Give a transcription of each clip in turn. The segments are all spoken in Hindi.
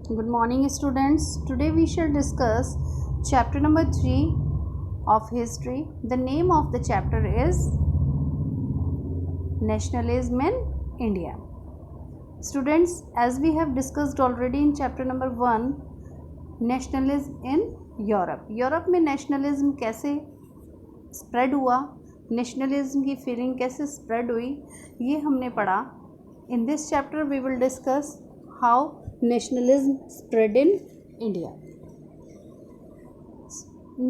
Good morning, students. Today we shall discuss chapter number 3 of history. The name of the chapter is Nationalism in India. Students, as we have discussed already in chapter number 1, nationalism in Europe. Europe में नेशनलिज्म कैसे स्प्रेड हुआ, नेशनलिज्म की फीलिंग कैसे स्प्रेड हुई, ये हमने पढ़ा. In this chapter we will discuss how nationalism spread in India.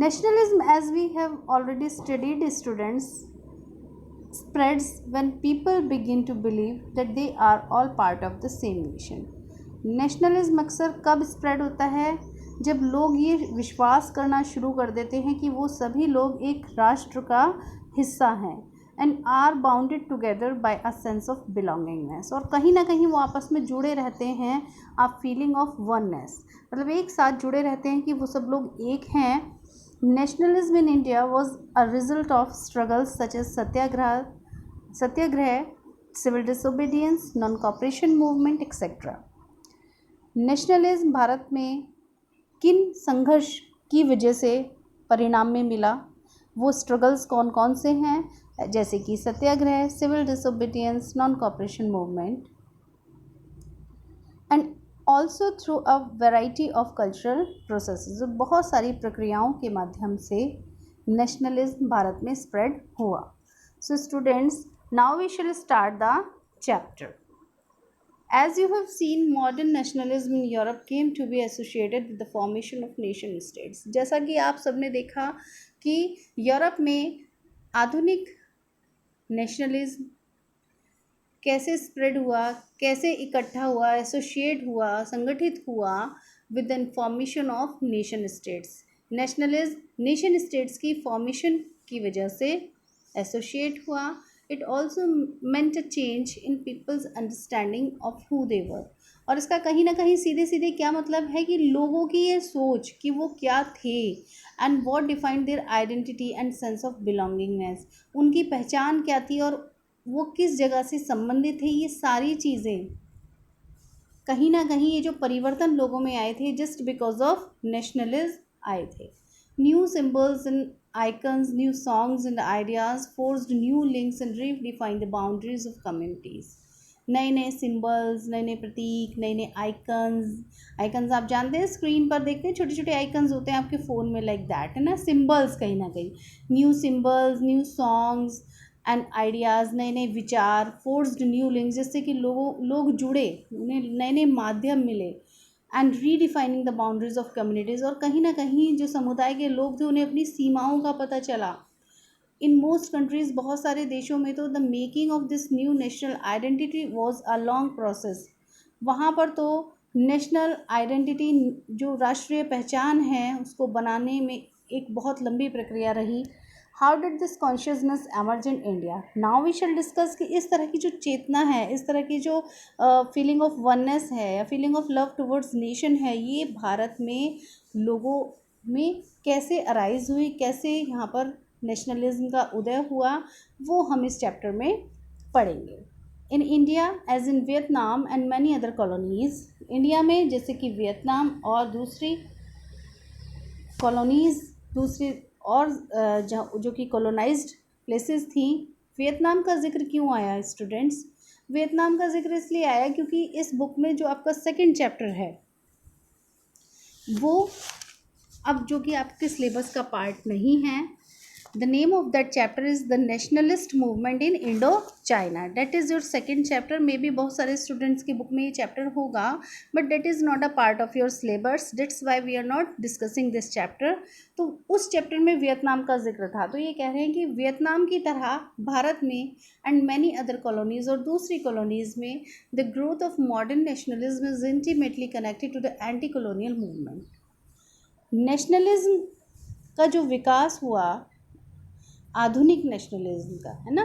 Nationalism, as we have already studied, students, spreads when people begin to believe that they are all part of the same nation. Nationalism अक्सर कब स्प्रेड होता है? जब लोग ये विश्वास करना शुरू कर देते हैं कि वो सभी लोग एक राष्ट्र का हिस्सा हैं and are bounded together by a sense of belongingness, और कहीं ना कहीं वो आपस में जुड़े रहते हैं अ फीलिंग ऑफ वननेस, मतलब एक साथ जुड़े रहते हैं कि वो सब लोग एक हैं. Nationalism in India was a result of struggles such as satyagraha, civil disobedience, non cooperation movement etcetera. Nationalism Bharat में किन संघर्ष की वजह से परिणाम में मिला? वो स्ट्रगल्स कौन कौन से हैं? जैसे कि satyagraha, civil disobedience, non cooperation movement, and also through a variety of cultural processes. बहुत सारी प्रक्रियाओं के माध्यम से नेशनलिज्म भारत में स्प्रेड हुआ. So students, now we shall start the chapter. As you have seen, modern nationalism in Europe came to be associated with the formation of nation states. जैसा कि आप सबने देखा कि यूरोप में आधुनिक नेशनलिज्म कैसे स्प्रेड हुआ, कैसे इकट्ठा हुआ, एसोसिएट हुआ, संगठित हुआ with the formation of nation states. Nationalism nation states की फॉर्मेशन की वजह से एसोसिएट हुआ. It also meant a change in people's understanding of who they were. और इसका कहीं ना कहीं सीधे सीधे क्या मतलब है कि लोगों की ये सोच कि वो क्या थे and what defined their identity and sense of belongingness, उनकी पहचान क्या थी और वो किस जगह से संबंधित थे, ये सारी चीज़ें कहीं ना कहीं ये जो परिवर्तन लोगों में आए थे जस्ट बिकॉज ऑफ नेशनलिज्म आए थे. New symbols and icons, new songs and ideas forged new links and redefined the boundaries of communities. नए नए सिम्बल्स, नए नए प्रतीक, नए नए आइकन्स आप जानते हैं स्क्रीन पर देखते हैं, छोटे छोटे आइकन्स होते हैं आपके फ़ोन में, लाइक दैट, है ना, सिम्बल्स कहीं ना कहीं. New symbols, new songs and ideas, नए नए विचार, फोर्स्ड न्यू लिंक्स, जिससे कि लोग जुड़े, उन्हें नए नए माध्यम मिले, and redefining the boundaries of communities, और कहीं ना कहीं जो समुदाय के लोग थे उन्हें अपनी सीमाओं का पता चला. इन मोस्ट कंट्रीज़, बहुत सारे देशों में तो the making of this new national identity was a long process. वहाँ पर तो नेशनल आइडेंटिटी, जो राष्ट्रीय पहचान है, उसको बनाने में एक बहुत लंबी प्रक्रिया रही. How did this consciousness emerge in India? Now we shall discuss कि इस तरह की जो चेतना है, इस तरह की जो फीलिंग ऑफ वननेस है या feeling of love towards nation है, ये भारत में लोगों में कैसे अराइज हुई, कैसे यहाँ पर नेशनलिज्म का उदय हुआ, वो हम इस चैप्टर में पढ़ेंगे. In India as in Vietnam and many other colonies, India में जैसे कि वियतनाम और दूसरी कॉलोनीज़, दूसरी और जो कि कॉलोनाइज्ड प्लेसेस थी. वियतनाम का जिक्र क्यों आया स्टूडेंट्स? वियतनाम का जिक्र इसलिए आया क्योंकि इस बुक में जो आपका सेकंड चैप्टर है वो अब जो कि आपके सिलेबस का पार्ट नहीं है. The name of that chapter is the nationalist movement in Indo China. That is your second chapter. May be बहुत सारे स्टूडेंट्स की बुक में ये चैप्टर होगा, but that is not a part of your syllabus. That's why we are not discussing this chapter. तो उस चैप्टर में वियतनाम का जिक्र था, तो ये कह रहे हैं कि वियतनाम की तरह भारत में एंड मैनी अदर कॉलोनीज़ और दूसरी कॉलोनीज़ में the growth of modern nationalism is intimately connected to the anti colonial movement. Nationalism का जो विकास हुआ, आधुनिक नेशनलिज्म का, है ना,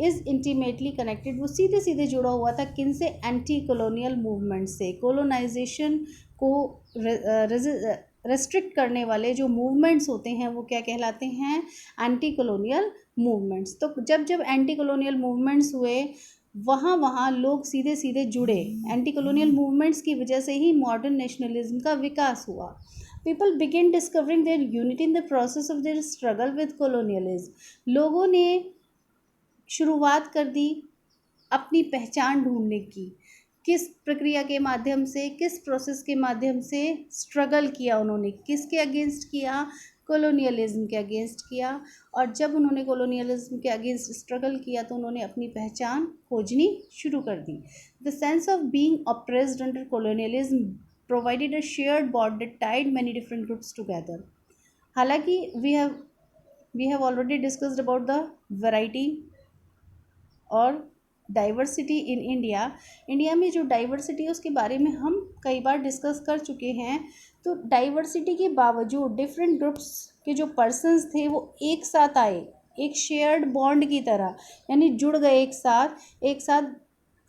इज़ इंटीमेटली कनेक्टेड, वो सीधे सीधे जुड़ा हुआ था किन से? एंटी कॉलोनियल मूवमेंट से. कोलोनाइजेशन को रेस्ट्रिक्ट करने वाले जो मूवमेंट्स होते हैं वो क्या कहलाते हैं? Anti colonial movements. तो जब जब एंटी कॉलोनियल मूवमेंट्स हुए वहाँ वहाँ लोग सीधे सीधे जुड़े। एंटी कॉलोनियल मूवमेंट्स की वजह से ही मॉडर्न नेशनलिज्म का विकास हुआ। People begin discovering there unity in the process of their struggle with colonialism. लोगों ने शुरुआत कर दी अपनी पहचान ढूंढने की। किस प्रक्रिया के माध्यम से, किस प्रोसेस के माध्यम से स्ट्रगल किया उन्होंने, किसके अगेंस्ट किया, कॉलोनियलिज्म के अगेंस्ट किया। और जब उन्होंने कॉलोनियलिज्म के अगेंस्ट स्ट्रगल किया तो उन्होंने अपनी पहचान खोजनी शुरू कर दी। The sense of being oppressed under colonialism provided a shared bond that tied many different groups together. हालांकि we have already discussed about the variety और डाइवर्सिटी इन इंडिया। इंडिया में जो डाइवर्सिटी है उसके बारे में हम कई बार डिस्कस कर चुके हैं। तो डाइवर्सिटी के बावजूद डिफरेंट ग्रुप्स के जो पर्सन्स थे वो एक साथ आए, एक शेयर्ड बॉन्ड की तरह, यानी जुड़ गए एक साथ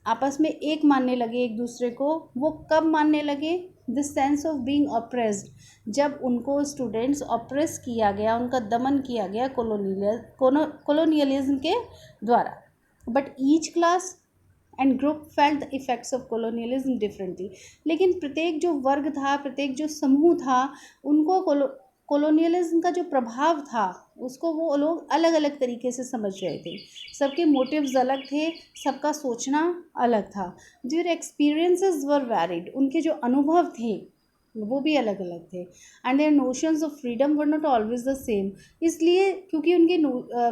आपस में एक मानने लगे एक दूसरे को। वो कब मानने लगे? This sense of being oppressed, जब उनको स्टूडेंट्स ऑप्रेस किया गया, उनका दमन किया गया कॉलोनियलिज्म के द्वारा। But each class and group felt the effects of colonialism differently. लेकिन प्रत्येक जो वर्ग था, प्रत्येक जो समूह था, उनको कॉलोनियलिज्म का जो प्रभाव था उसको वो लोग अलग अलग तरीके से समझ रहे थे। सबके मोटिव्स अलग थे, सबका सोचना अलग था। देयर एक्सपीरियंसेस वर वैरिड, उनके जो अनुभव थे वो भी अलग अलग थे। And their notions of freedom were not always the same, इसलिए क्योंकि उनके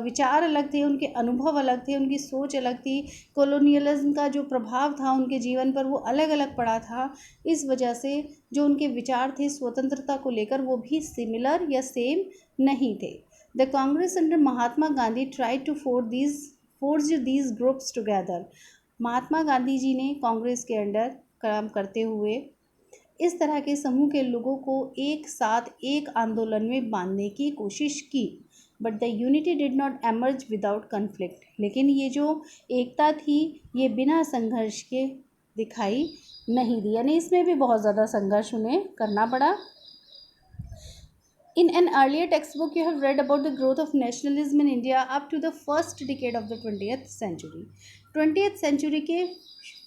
विचार अलग थे, उनके अनुभव अलग थे, उनकी सोच अलग थी, कॉलोनियलिज्म का जो प्रभाव था उनके जीवन पर वो अलग अलग पड़ा था। इस वजह से जो उनके विचार थे स्वतंत्रता को लेकर वो भी सिमिलर या सेम नहीं थे। The Congress under Mahatma Gandhi tried to forge these groups together. Mahatma Gandhi ji ने कांग्रेस के अंडर काम करते हुए इस तरह के समूह के लोगों को एक साथ एक आंदोलन में बांधने की कोशिश की। But the unity did not emerge without conflict, लेकिन ये जो एकता थी ये बिना संघर्ष के दिखाई नहीं दी, यानी इसमें भी बहुत ज़्यादा संघर्ष उन्हें करना पड़ा। In an earlier textbook, you have read about the growth of nationalism in India up to the first decade of the 20th century. 20th century के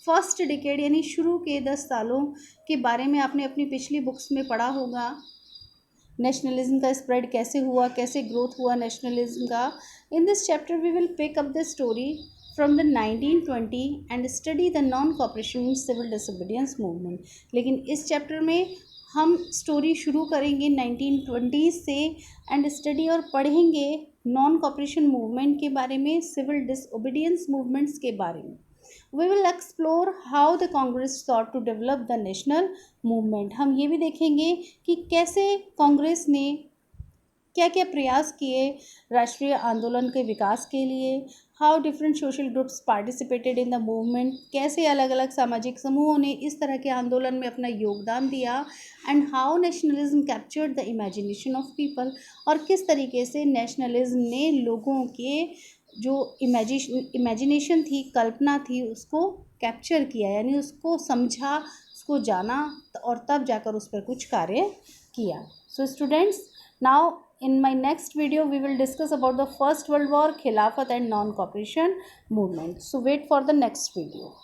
फर्स्ट डिकेड यानी शुरू के 10 सालों के बारे में आपने अपनी पिछली बुक्स में पढ़ा होगा। नेशनलिज्म का स्प्रेड कैसे हुआ, कैसे ग्रोथ हुआ नेशनलिज्म का। In this chapter we will pick up the story from the 1920 and study the non cooperation civil disobedience movement. लेकिन इस चैप्टर में हम स्टोरी शुरू करेंगे 1920 से एंड स्टडी और पढ़ेंगे नॉन कॉपरेशन मूवमेंट के बारे में, सिविल डिसओबीडियंस मूवमेंट्स के बारे में। We will explore how the Congress sought to develop the national movement. हम ये भी देखेंगे कि कैसे कांग्रेस ने क्या क्या प्रयास किए राष्ट्रीय आंदोलन के विकास के लिए। How different social groups participated in the movement, कैसे अलग अलग सामाजिक समूहों ने इस तरह के आंदोलन में अपना योगदान दिया। And how nationalism captured the imagination of people, और किस तरीके से नेशनलिज्म ने लोगों के जो इमेजिनेशन थी, कल्पना थी, उसको कैप्चर किया, यानी उसको समझा, उसको जाना और तब जाकर उस पर कुछ कार्य किया। So students, now in my next video we will discuss about the First World War, Khilafat and non-cooperation movement. So wait for the next video.